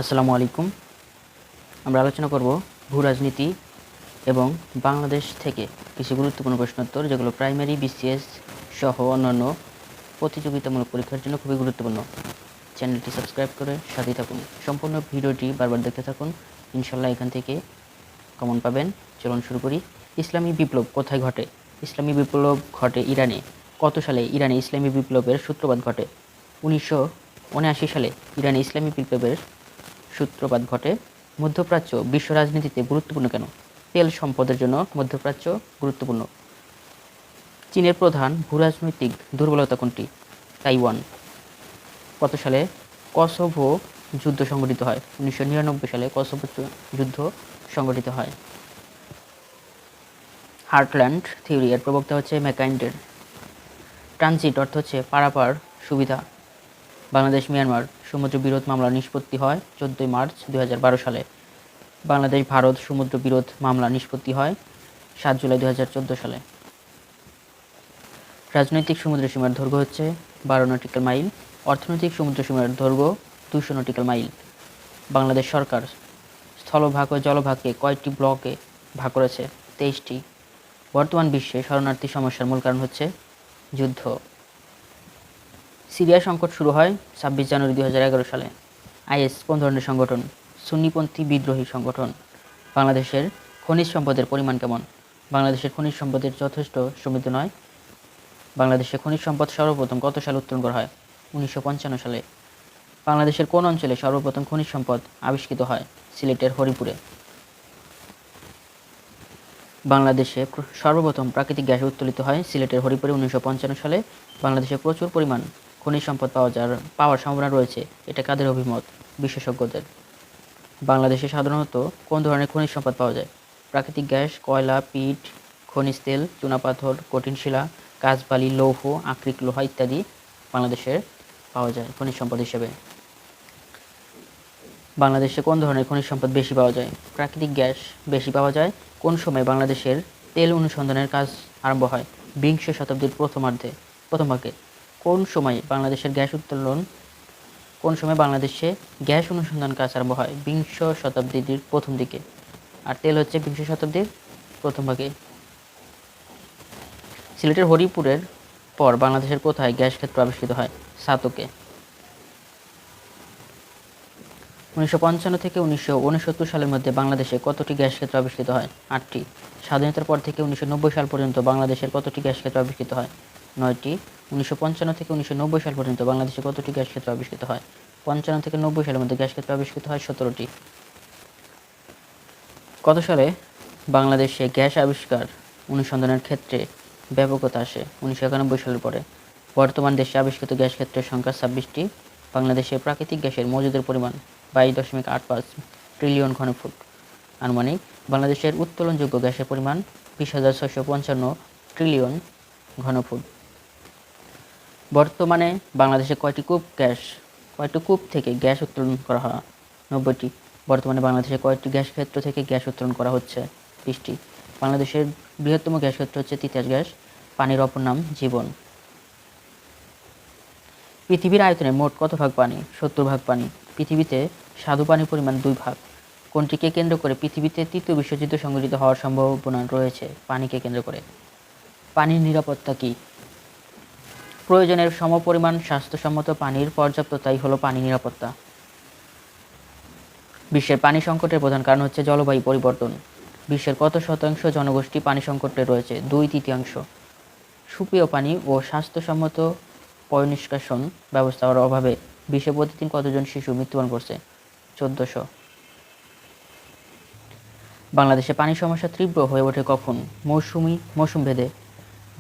আসসালামু আলাইকুম। আমরা আলোচনা করব ভূ রাজনীতি এবং বাংলাদেশ থেকে কিছু গুরুত্বপূর্ণ প্রশ্নোত্তর, যেগুলো প্রাইমারি, বিসিএস সহ অন্যান্য প্রতিযোগিতামূলক পরীক্ষার জন্য খুবই গুরুত্বপূর্ণ। চ্যানেলটি সাবস্ক্রাইব করে সাথেই থাকুন। সম্পূর্ণ ভিডিওটি বারবার দেখতে থাকুন, ইনশাল্লাহ এখান থেকে কমন পাবেন। চলুন শুরু করি। ইসলামী বিপ্লব কোথায় ঘটে? ইসলামী বিপ্লব ঘটে ইরানে। কত সালে ইরানে ইসলামী বিপ্লবের সূত্রপাত ঘটে? 1979 সালে ইরানে ইসলামী বিপ্লবের সূত্রপাত ঘটে। মধ্যপ্রাচ্য বিশ্ব রাজনীতিতে গুরুত্বপূর্ণ কেন? তেল সম্পদের জন্য মধ্যপ্রাচ্য গুরুত্বপূর্ণ। চীনের প্রধান ভূরাজনৈতিক দুর্বলতা কোনটি? তাইওয়ান। কত সালে কসোভো যুদ্ধ সংঘটিত হয়? 1999 সালে কসোভো যুদ্ধ সংঘটিত হয়। হার্টল্যান্ড থিওরি এর প্রবক্তা হচ্ছে ম্যাকাইন্ডের। ট্রানজিট অর্থ হচ্ছে পারাপার সুবিধা। বাংলাদেশ মিয়ানমার সমুদ্র বিরোধ মামলা নিষ্পত্তি হয় 14 মার্চ 2012 সালে। বাংলাদেশ ভারত সমুদ্র বিরোধ মামলা নিষ্পত্তি হয় 7 জুলাই 2014 সালে। রাজনৈতিক সমুদ্র সীমার দৈর্ঘ্য হচ্ছে 12 নটিক্যাল মাইল। অর্থনৈতিক সমুদ্র সীমার দৈর্ঘ্য 200 নটিক্যাল মাইল। বাংলাদেশ সরকার স্থলভাগ ও জলভাগকে কয়টি ব্লকে ভাগ করেছে? 23টি। বর্তমান বিশ্বে শরণার্থী সমস্যার মূল কারণ হচ্ছে যুদ্ধ। সিরিয়া সংকট শুরু হয় 26 জানুয়ারি 2011 সালে। আইএস কোন ধরনের সংগঠন? সুন্নিপন্থী বিদ্রোহী সংগঠন। বাংলাদেশের খনিজ সম্পদের পরিমাণ কেমন? বাংলাদেশের খনিজ সম্পদের যথেষ্ট সমৃদ্ধ নয়। বাংলাদেশের খনিজ সম্পদ সর্বপ্রথম কত সালে উত্তোলন করা হয়? 1955 সালে। বাংলাদেশের কোন অঞ্চলে সর্বপ্রথম খনিজ সম্পদ আবিষ্কৃত হয়? সিলেটের হরিপুরে। বাংলাদেশে সর্বপ্রথম প্রাকৃতিক গ্যাস উত্তোলিত হয় সিলেটের হরিপুরে 1955 সালে। বাংলাদেশে প্রচুর পরিমাণ খনিজ সম্পদ পাওয়ার সম্ভাবনা রয়েছে, এটা কাদের অভিমত? বিশেষজ্ঞদের। বাংলাদেশে সাধারণত কোন ধরনের খনিজ সম্পদ পাওয়া যায়? প্রাকৃতিক গ্যাস, কয়লা, পিট, খনিজ তেল, চুনাপাথর, কঠিন শিলা, কাঁচবালি, লৌহ, আকরিক লোহা ইত্যাদি বাংলাদেশে পাওয়া যায় খনিজ সম্পদ হিসেবে। বাংলাদেশে কোন ধরনের খনিজ সম্পদ বেশি পাওয়া যায়? প্রাকৃতিক গ্যাস বেশি পাওয়া যায়। কোন সময় বাংলাদেশের তেল অনুসন্ধানের কাজ আরম্ভ হয়? বিংশ শতাব্দীর প্রথম ভাগে। কোন সময় বাংলাদেশের বাংলাদেশে গ্যাস অনুসন্ধান কাজ আরম্ভ হয়? বিংশ শতাব্দীর প্রথম দিকে। আর তেল হচ্ছে বিংশ শতাব্দীর প্রথম ভাগে। সিলেটের হরিপুরের পর বাংলাদেশের কোথায় গ্যাস ক্ষেত্র আবিষ্কৃত হয়? সাতকে। 1955 থেকে 1969 সালের মধ্যে বাংলাদেশে কতটি গ্যাস ক্ষেত্র আবিষ্কৃত হয়? 8টি। স্বাধীনতার পর থেকে 1990 সাল পর্যন্ত বাংলাদেশের কতটি গ্যাস ক্ষেত্র আবিষ্কৃত হয়? 9টি। 1955 থেকে 1990 সাল পর্যন্ত বাংলাদেশে কতটি গ্যাস ক্ষেত্র আবিষ্কৃত হয়? 55 থেকে 90 সালের মধ্যে গ্যাস ক্ষেত্র আবিষ্কৃত হয় 17টি। কত সালে বাংলাদেশে গ্যাস আবিষ্কার অনুসন্ধানের ক্ষেত্রে ব্যাপকতা আসে? 1991 সালের পরে। বর্তমান দেশে আবিষ্কৃত গ্যাস ক্ষেত্রের সংখ্যা 26টি। বাংলাদেশে প্রাকৃতিক গ্যাসের মজুদের পরিমাণ 22.85 ট্রিলিয়ন ঘনফুট আনুমানিক। বাংলাদেশের উত্তোলনযোগ্য গ্যাসের পরিমাণ 20,655 ট্রিলিয়ন ঘনফুট। বর্তমানে বাংলাদেশে কয়টি কূপ থেকে গ্যাস উত্তোলন করা হয়? 90টি। বর্তমানে বাংলাদেশে কয়টি গ্যাস ক্ষেত্র থেকে গ্যাস উত্তোলন করা হচ্ছে? 30টি। বাংলাদেশের বৃহত্তম গ্যাস ক্ষেত্র হচ্ছে তিতাস গ্যাস। পানির অপর নাম জীবন। পৃথিবীর আয়তনে মোট কত ভাগ পানি? 70 ভাগ পানি। পৃথিবীতে স্বাদু পানির পরিমাণ 2 ভাগ। কোনটিকে কেন্দ্র করে পৃথিবীতে তৃতীয় বিশ্বযুদ্ধ সংঘটিত হওয়ার সম্ভাবনা রয়েছে? পানিকে কেন্দ্র করে। পানির নিরাপত্তা কী? প্রয়োজনের সমপরিমাণ স্বাস্থ্যসম্মত পানির পর্যাপ্ততাই হলো পানি নিরাপত্তা। বিশ্বের পানি সংকটের প্রধান কারণ হচ্ছে জলবায়ু পরিবর্তন। বিশ্বের কত শতাংশ জনগোষ্ঠী পানি সংকটে রয়েছে? 2/3। সুপেয় পানি ও স্বাস্থ্যসম্মত পয়ঃনিষ্কাশন ব্যবস্থার অভাবে বিশ্বে প্রতিদিন কতজন শিশু মৃত্যুবরণ করছে? 1400। বাংলাদেশে পানি সমস্যা তীব্র হয়ে ওঠে কখন? মৌসুম ভেদে।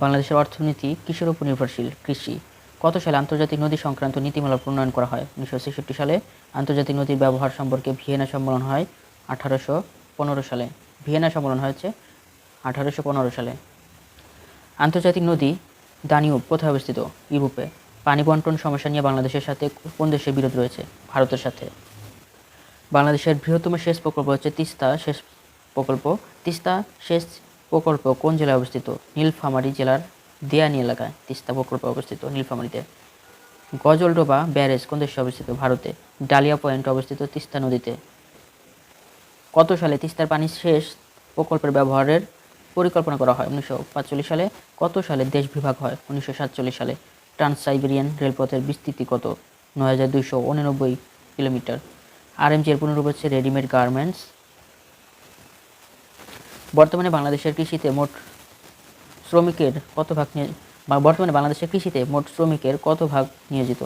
বাংলাদেশের অর্থনীতি কিসের উপর নির্ভরশীল? কৃষি। কত সালে আন্তর্জাতিক নদী সংক্রান্ত নীতিমালা প্রণয়ন করা হয়? 1966 সালে। আন্তর্জাতিক নদীর ব্যবহার সম্পর্কে ভিয়েনা সম্মেলন হয় 1815 সালে। ভিয়েনা সম্মেলন হয়েছে 1815 সালে। আন্তর্জাতিক নদী দানিউব কোথায় অবস্থিত? ইউরোপে। পানি বন্টন সমস্যা নিয়ে বাংলাদেশের সাথে কোন দেশের বিরোধ রয়েছে? ভারতের সাথে। বাংলাদেশের বৃহত্তম সেচ প্রকল্প হচ্ছে তিস্তা সেচ প্রকল্প। তিস্তা সেচ প্রকল্প কোন জেলায় অবস্থিত? নীলফামারী জেলার দেয়ানী এলাকায় তিস্তা প্রকল্প অবস্থিত, নীলফামারীতে। গজলডোবা ব্যারেজ কোন দেশে অবস্থিত? ভারতে। ডালিয়া পয়েন্ট অবস্থিত তিস্তা নদীতে। কত সালে তিস্তার পানি শেষ প্রকল্পের ব্যবহারের পরিকল্পনা করা হয়? 1945 সালে। কত সালে দেশ বিভাগ হয়? 1947 সালে। ট্রান্স সাইবেরিয়ান রেলপথের বিস্তৃতি কত? 9289 কিলোমিটার। আরএমজি এর পুনরূপ হচ্ছে রেডিমেড গার্মেন্টস। বর্তমানে বাংলাদেশের কৃষিতে মোট শ্রমিকের কত ভাগ বর্তমানে বাংলাদেশের কৃষিতে মোট শ্রমিকের কত ভাগ নিয়োজিত?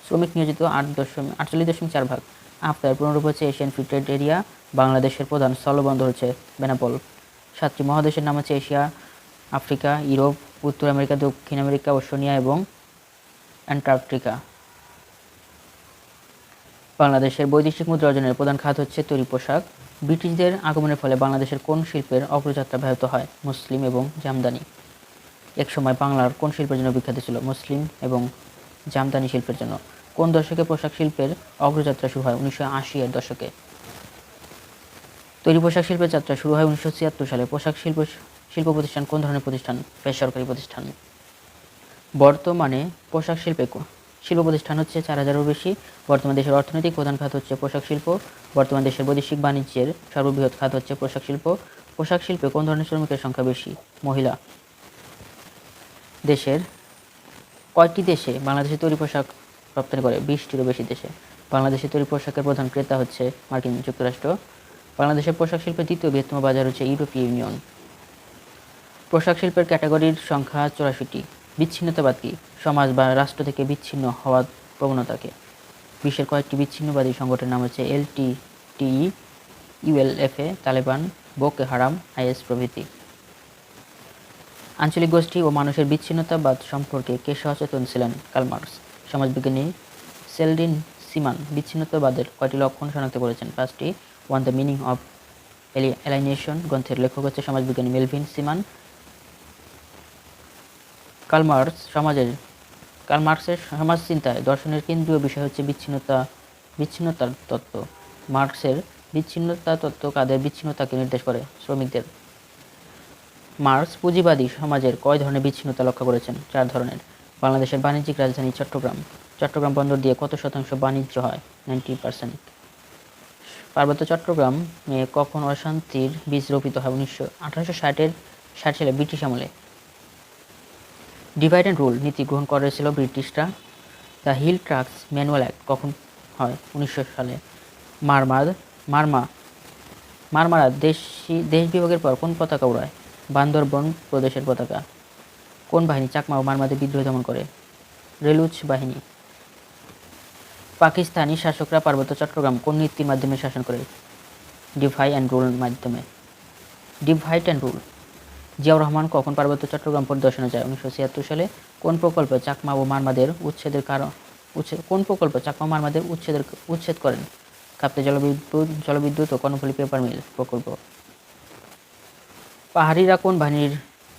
শ্রমিক নিয়োজিত 48.4 ভাগ। আফতার পুনরূপ হচ্ছে এশিয়ান ফ্রি ট্রেড এরিয়া। বাংলাদেশের প্রধান স্থলবন্দর হচ্ছে বেনাপোল। 7টি মহাদেশের নাম হচ্ছে এশিয়া, আফ্রিকা, ইউরোপ, উত্তর আমেরিকা, দক্ষিণ আমেরিকা, ওশেনিয়া এবং অ্যান্টার্কটিকা। বাংলাদেশের বৈদেশিক মুদ্রা অর্জনের প্রধান খাত হচ্ছে তৈরি পোশাক। ব্রিটিশদের আগমনের ফলে বাংলাদেশের কোন শিল্পের অগ্রযাত্রা ব্যাহত হয়? মুসলিম এবং জামদানি। একসময় বাংলার কোন শিল্পের জন্য বিখ্যাত ছিল? মুসলিম এবং জামদানি শিল্পের জন্য। কোন দশকে পোশাক শিল্পের অগ্রযাত্রা শুরু হয়? 1980-এর দশকে। তৈরি পোশাক শিল্পের যাত্রা শুরু হয় 1976 সালে। পোশাক শিল্প প্রতিষ্ঠান কোন ধরনের প্রতিষ্ঠান? বেসরকারি প্রতিষ্ঠান। বর্তমানে পোশাক শিল্প প্রতিষ্ঠান হচ্ছে 4000-এরও বেশি। বর্তমান দেশের অর্থনৈতিক প্রধান খাত হচ্ছে পোশাক শিল্প। বর্তমান দেশের বৈদেশিক বাণিজ্যের সর্ববৃহৎ খাত হচ্ছে পোশাক শিল্প। পোশাক শিল্পে কোন ধরনের শ্রমিকের সংখ্যা বেশি? মহিলা। দেশের কয়টি দেশে বাংলাদেশে তৈরি পোশাক রপ্তানি করে? 20টিরও বেশি দেশে। বাংলাদেশে তৈরি পোশাকের প্রধান ক্রেতা হচ্ছে মার্কিন যুক্তরাষ্ট্র। বাংলাদেশের পোশাক শিল্পের দ্বিতীয় বৃহত্তম বাজার হচ্ছে ইউরোপীয় ইউনিয়ন। পোশাক শিল্পের ক্যাটাগরির সংখ্যা 84টি। বিচ্ছিন্নতাবাদ কি? সমাজ বা রাষ্ট্র থেকে বিচ্ছিন্ন হওয়ার প্রবণতাকে। বিশ্বের কয়েকটি বিচ্ছিন্নবাদী সংগঠনের নাম হচ্ছে LTTE, ULFA, Taliban, Boko Haram, IS প্রভৃতি। আঞ্চলিক গোষ্ঠী ও মানুষের বিচ্ছিন্নতাবাদ সম্পর্কে কে সচেতন ছিলেন? Karl Marx. সমাজবিজ্ঞানী সেলডিন সিমান বিচ্ছিন্নতাবাদের কয়টি লক্ষণ শনাক্ত করেছেন? 5টি। ওয়ান দ্য মিনিং অফ এলাইনেশন গ্রন্থের লেখক হচ্ছে সমাজবিজ্ঞানী মেলভিন সিমান। কার্ল মার্কসের সমাজ চিন্তায় দর্শনের কেন্দ্রীয় বিষয় হচ্ছে বিচ্ছিন্নতার তত্ত্ব। মার্কসের বিচ্ছিন্নতা তত্ত্ব কাদের বিচ্ছিন্নতাকে নির্দেশ করে? শ্রমিকদের। মার্কস পুঁজিবাদী সমাজের কয় ধরনের বিচ্ছিন্নতা লক্ষ্য করেছেন? 4 ধরনের। বাংলাদেশের বাণিজ্যিক রাজধানী চট্টগ্রাম বন্দর দিয়ে কত শতাংশ বাণিজ্য হয়? 90%। পার্বত্য চট্টগ্রামে কখন অশান্তির বীজ রোপিত হয়? 1860 সালে ব্রিটিশ আমলে। ডিভাইড অ্যান্ড রুল নীতি গ্রহণ করেছিল ব্রিটিশরা। দ্য হিল ট্রাক্টস ম্যানুয়াল অ্যাক্ট কখন হয়? 1900 সালে। মারমারা দেশ বিভাগের পর কোন পতাকা উড়ায়? বান্দরবন প্রদেশের পতাকা। কোন বাহিনী চাকমা ও মারমাদের বিদ্রোহ দমন করে? রেলুচ বাহিনী। পাকিস্তানি শাসকরা পার্বত্য চট্টগ্রাম কোন নীতির মাধ্যমে শাসন করে? Divide and rule. Ziaur Rahman কখন পার্বত্য চট্টগ্রাম পরিদর্শনে যায়? 1976 সালে। কোন প্রকল্প চাকমা ও মারমাদের উচ্ছেদ করেন? কাপ্তে জলবিদ্যুৎ ও কর্ণফুলী পেপার মিল প্রকল্প। পাহাড়িরা কোন বাহিনীর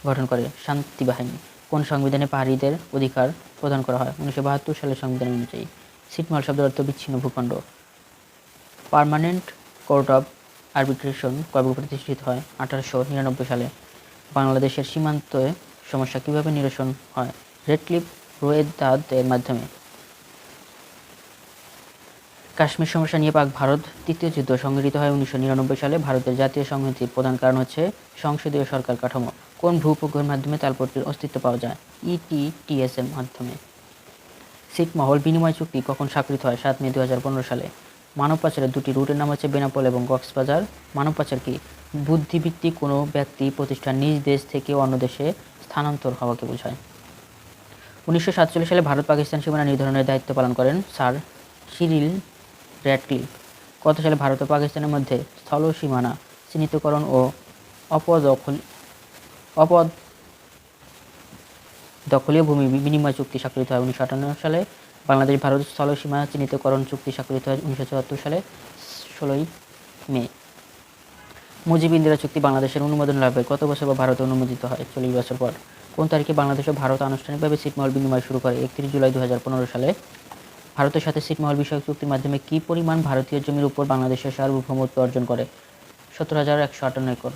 গঠন করে? শান্তি বাহিনী। কোন সংবিধানে পাহাড়িদের অধিকার প্রদান করা হয়? 1972 সালের সংবিধান অনুযায়ী। ছিটমহল শব্দের অর্থ বিচ্ছিন্ন ভূখণ্ড। পার্মানেন্ট কোর্ট অফ আরবিট্রেশন কবে প্রতিষ্ঠিত হয়? 1899 সালে। বাংলাদেশের সীমান্তে সমস্যা কিভাবে নিরসন হয়? রেড ক্লিফ রোয়েদাদ এর মাধ্যমে। কাশ্মীর সমস্যা নিয়ে পাক ভারত তৃতীয় যুদ্ধ সংঘটিত হয় 1999 সালে। ভারতের জাতীয় সংহতির প্রধান কারণ হচ্ছে সংসদীয় সরকার কাঠামো। কোন ভূ-উপগ্রহের মাধ্যমে তালপট্টির অস্তিত্ব পাওয়া যায়? ইটিটিএস এর মাধ্যমে। ছিটমহল বিনিময় চুক্তি কখন স্বাক্ষরিত হয়? 7 মে 2015 সালে। মানব পাচারের দুটি রুটের নাম হচ্ছে বেনাপোল এবং কক্সবাজার। মানব পাচার কি? বুদ্ধিবৃত্তিক কোনো ব্যক্তি প্রতিষ্ঠান নিজ দেশ থেকে অন্য দেশে স্থানান্তর হওয়াকে বোঝায়। 1947 সালে ভারত পাকিস্তান সীমানা নির্ধারণের দায়িত্ব পালন করেন স্যার সিরিল র্যাডক্লিফ। কত সালে ভারত ও পাকিস্তানের মধ্যে স্থল সীমানা চিহ্নিতকরণ ও অপদখলীয় ভূমি বিনিময় চুক্তি স্বাক্ষরিত হয়? 1958 সালে। বাংলাদেশ ভারত স্থল সীমা চিহ্নিতকরণ চুক্তি স্বাক্ষরিত হয় 1974 সালে 16 মে। মুজিব ইন্দিরা চুক্তি বাংলাদেশের অনুমোদন লাভের কত বছর পর ভারতে অনুমোদিত হয়? 40 বছর পর। কোন তারিখে বাংলাদেশ ও ভারত আনুষ্ঠানিকভাবে ছিটমহল বিনিময় শুরু করে? 31 জুলাই 2015 সালে। ভারতের সাথে ছিটমহল বিষয়ক চুক্তির মাধ্যমে কি পরিমাণ ভারতীয় জমির উপর বাংলাদেশের সার্বভৌমত্ব অর্জন করে? 17,158 একর।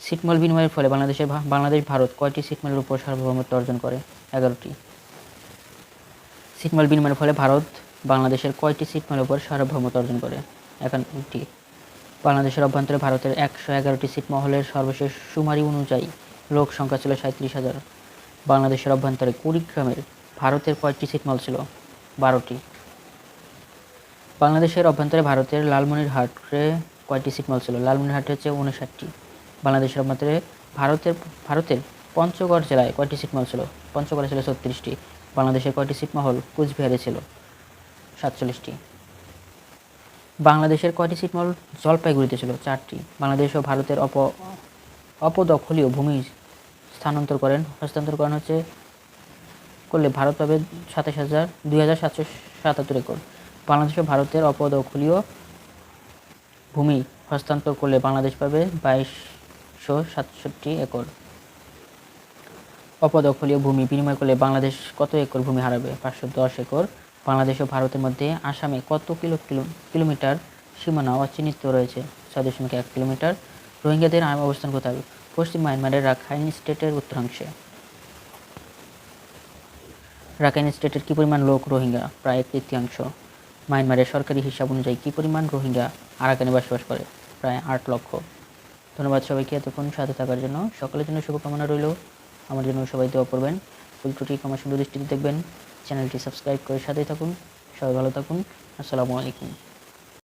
ছিটমহল বিনিময়ের ফলে বাংলাদেশ ভারত কয়টি ছিটমহলের উপর সার্বভৌমত্ব অর্জন করে? 11টি। ছিটমহল বিনিময়ের ফলে ভারত বাংলাদেশের কয়টি ছিটমহলের উপর সার্বভৌমত্ব অর্জন করে? 51টি। বাংলাদেশের অভ্যন্তরে ভারতের 111টি ছিটমহলের সর্বশেষ শুমারি অনুযায়ী লোক সংখ্যা ছিল 37,000। বাংলাদেশের অভ্যন্তরে কুড়িগ্রামের ভারতের কয়টি ছিটমহল ছিল? 12টি। বাংলাদেশের অভ্যন্তরে ভারতের লালমনিরহাটে কয়টি ছিটমহল ছিল? লালমনিরহাটে হচ্ছে 59টি। বাংলাদেশের অভ্যন্তরে ভারতের পঞ্চগড় জেলায় কয়টি ছিটমহল ছিল? পঞ্চগড়ে ছিল 36টি। বাংলাদেশের কয়টি ছিটমহল কোচবিহারে ছিল? 47টি। বাংলাদেশের কয়টি ছিটমহল জলপাইগুড়িতে ছিল? 4টি। বাংলাদেশ ও ভারতের অপদখলীয় ভূমি হস্তান্তর করেন হচ্ছে করলে ভারত পাবে 2,777 একর। বাংলাদেশ ও ভারতের অপদখলীয় ভূমি হস্তান্তর করলে বাংলাদেশ পাবে 2,267 একর। অপদখলীয় ভূমি বিনিময় করলে বাংলাদেশ কত একর ভূমি হারাবে? 510 একর। বাংলাদেশ ও ভারতের মধ্যে আসামে কত কিলোমিটার সীমানা অচিহ্নিত রয়েছে? 6.1 কিলোমিটার। রোহিঙ্গাদের অবস্থান কোথায়? পশ্চিম মায়ানমারের রাখাইন স্টেটের উত্তরাংশে। রাখাইন স্টেটের কী পরিমাণ লোক রোহিঙ্গা? প্রায় 1/3। মায়ানমারের সরকারি হিসাব অনুযায়ী কী পরিমাণ রোহিঙ্গা আরাকানে বসবাস করে? প্রায় 8 লক্ষ। ধন্যবাদ সবাইকে এতক্ষণ সাথে থাকার জন্য। সকলের জন্য শুভকামনা রইল। আমার জন্য সবাই দোয়া করবেন। ভুল ত্রুটি ক্ষমা সুন্দর দৃষ্টিতে দেখবেন। চ্যানেলটি সাবস্ক্রাইব করে সাথেই থাকুন। সবাই ভালো থাকুন। আসসালামু আলাইকুম।